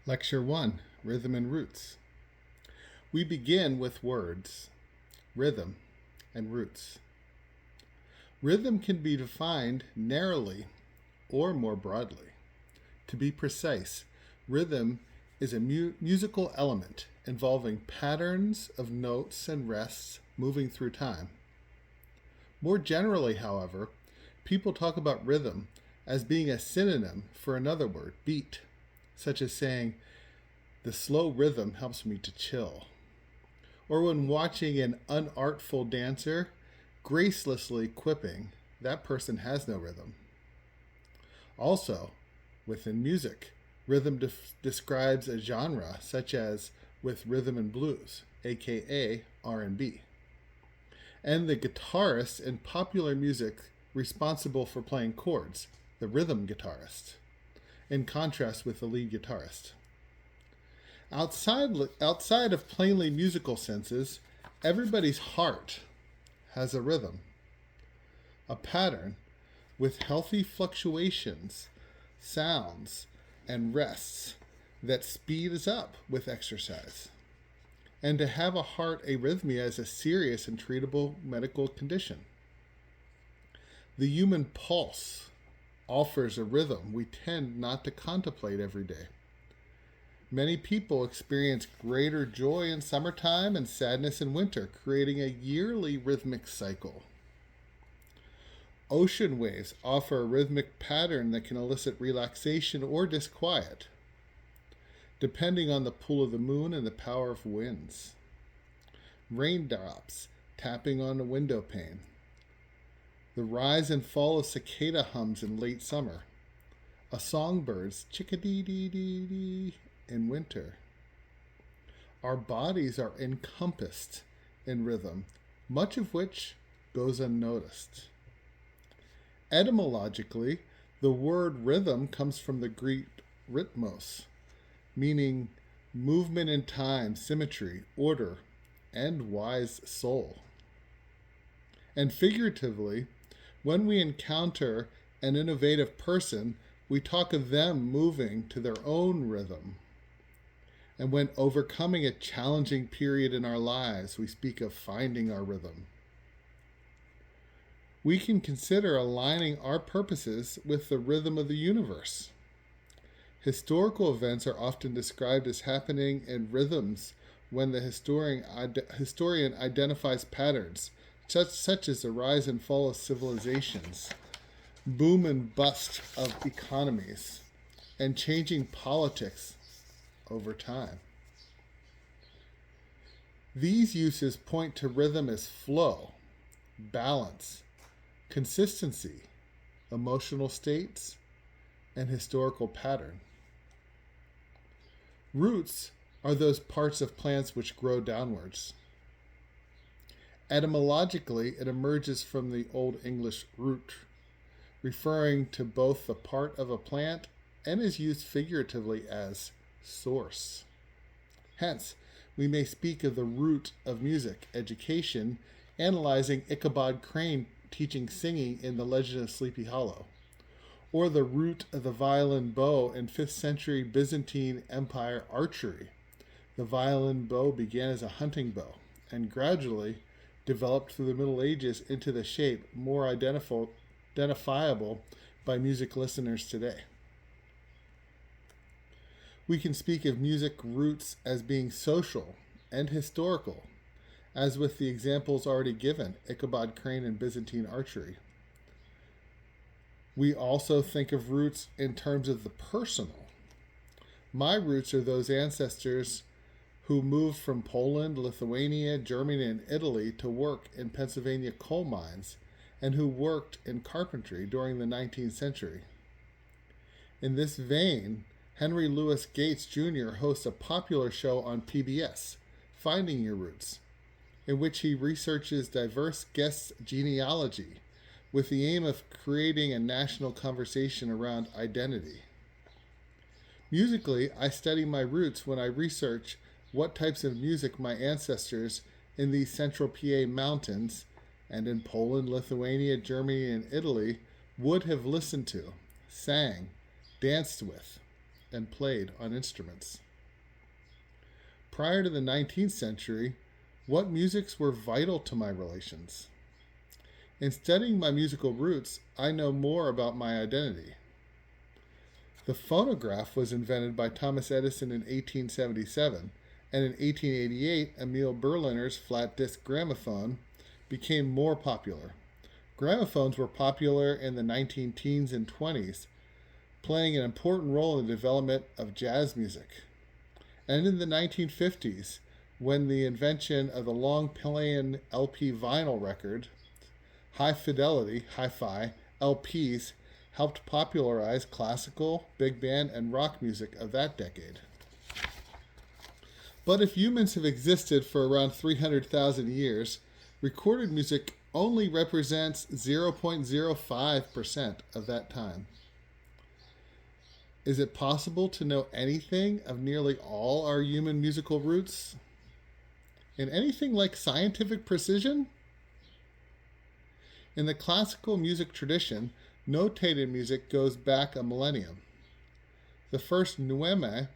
Lecture 1, Rhythm and Roots. We begin with words, rhythm, and roots. Rhythm can be defined narrowly or more broadly. To be precise, rhythm is a musical element involving patterns of notes and rests moving through time. More generally, however, people talk about rhythm as being a synonym for another word, beat, such as saying, the slow rhythm helps me to chill. Or when watching an unartful dancer gracelessly quipping, that person has no rhythm. Also, within music, rhythm describes a genre such as with rhythm and blues, aka R&B. And the guitarist in popular music responsible for playing chords, the rhythm guitarist, in contrast with the lead guitarist. Outside of plainly musical senses, everybody's heart has a rhythm, a pattern with healthy fluctuations, sounds, and rests that speeds up with exercise. And to have a heart arrhythmia is a serious and treatable medical condition. The human pulse offers a rhythm we tend not to contemplate every day. Many people experience greater joy in summertime and sadness in winter, creating a yearly rhythmic cycle. Ocean waves offer a rhythmic pattern that can elicit relaxation or disquiet, depending on the pull of the moon and the power of winds. Raindrops tapping on a window pane. The rise and fall of cicada hums in late summer. A songbird's chickadee-dee-dee-dee in winter. Our bodies are encompassed in rhythm, much of which goes unnoticed. Etymologically, the word rhythm comes from the Greek rhythmos, meaning movement in time, symmetry, order, and wise soul. And figuratively, when we encounter an innovative person, we talk of them moving to their own rhythm. And when overcoming a challenging period in our lives, we speak of finding our rhythm. We can consider aligning our purposes with the rhythm of the universe. Historical events are often described as happening in rhythms when the historian identifies patterns, such as the rise and fall of civilizations, boom and bust of economies, and changing politics over time. These uses point to rhythm as flow, balance, consistency, emotional states, and historical pattern. Roots are those parts of plants which grow downwards. Etymologically, it emerges from the Old English root, referring to both the part of a plant and is used figuratively as source. Hence, we may speak of the root of music education, analyzing Ichabod Crane teaching singing in The Legend of Sleepy Hollow, or the root of the violin bow in 5th century Byzantine Empire archery. The violin bow began as a hunting bow and gradually developed through the Middle Ages into the shape more identifiable by music listeners today. We can speak of music roots as being social and historical, as with the examples already given, Ichabod Crane and Byzantine archery. We also think of roots in terms of the personal. My roots are those ancestors who moved from Poland, Lithuania, Germany, and Italy to work in Pennsylvania coal mines and who worked in carpentry during the 19th century. In this vein, Henry Louis Gates Jr. hosts a popular show on PBS, Finding Your Roots, in which he researches diverse guests' genealogy with the aim of creating a national conversation around identity. Musically, I study my roots when I research what types of music my ancestors in these central PA mountains and in Poland, Lithuania, Germany, and Italy would have listened to, sang, danced with, and played on instruments. Prior to the 19th century, what musics were vital to my relations? In studying my musical roots, I know more about my identity. The phonograph was invented by Thomas Edison in 1877, and in 1888, Emil Berliner's flat disc gramophone became more popular. Gramophones were popular in the 19 teens and 20s, playing an important role in the development of jazz music. And in the 1950s, when the invention of the long-playing LP vinyl record, high fidelity, hi-fi, LPs helped popularize classical, big band, and rock music of that decade. But if humans have existed for around 300,000 years, recorded music only represents 0.05% of that time. Is it possible to know anything of nearly all our human musical roots? In anything like scientific precision? In the classical music tradition, notated music goes back a millennium. The first neume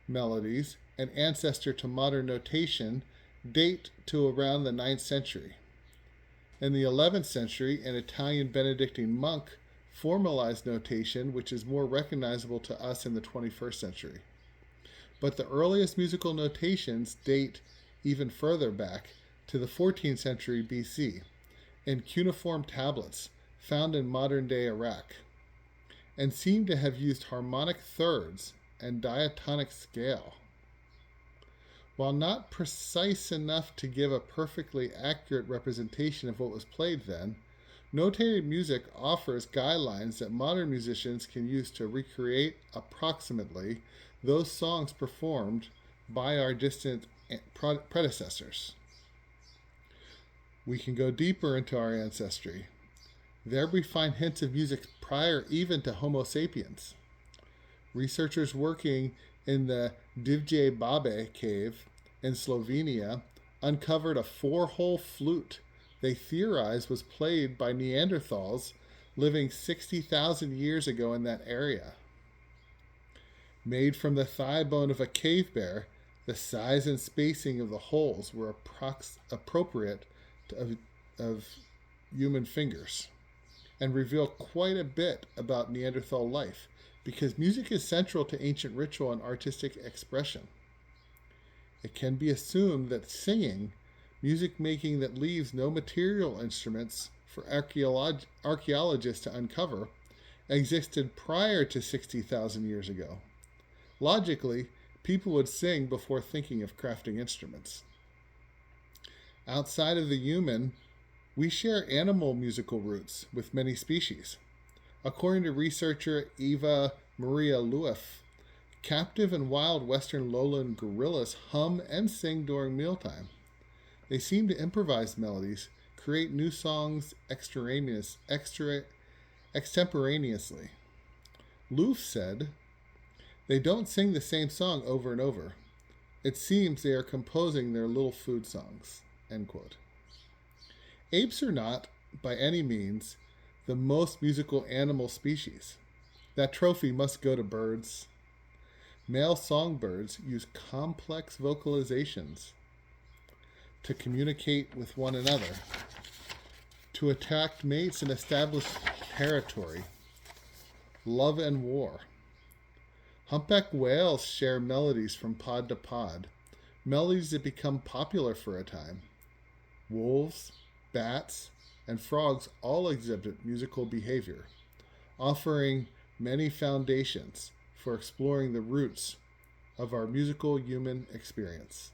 melodies, an ancestor to modern notation, date to around the 9th century. In the 11th century, an Italian Benedictine monk formalized notation, which is more recognizable to us in the 21st century. But the earliest musical notations date even further back to the 14th century BC in cuneiform tablets found in modern-day Iraq, and seem to have used harmonic thirds and diatonic scale. While not precise enough to give a perfectly accurate representation of what was played then, notated music offers guidelines that modern musicians can use to recreate approximately those songs performed by our distant predecessors. We can go deeper into our ancestry. There we find hints of music prior even to Homo sapiens. Researchers working in the Divje Babe cave in Slovenia uncovered a 4-hole flute they theorized was played by Neanderthals living 60,000 years ago in that area. Made from the thigh bone of a cave bear, the size and spacing of the holes were appropriate of human fingers and reveal quite a bit about Neanderthal life, because music is central to ancient ritual and artistic expression. It can be assumed that singing, music making that leaves no material instruments for archaeologists to uncover, existed prior to 60,000 years ago. Logically, people would sing before thinking of crafting instruments. Outside of the human, we share animal musical roots with many species. According to researcher Eva Maria Lueff, captive and wild western lowland gorillas hum and sing during mealtime. They seem to improvise melodies, create new songs extemporaneously. Lueff said, "They don't sing the same song over and over. It seems they are composing their little food songs." End quote. Apes are not, by any means, the most musical animal species. That trophy must go to birds. Male songbirds use complex vocalizations to communicate with one another, to attract mates and establish territory, love and war. Humpback whales share melodies from pod to pod, melodies that become popular for a time. Wolves, bats, and frogs all exhibit musical behavior, offering many foundations for exploring the roots of our musical human experience.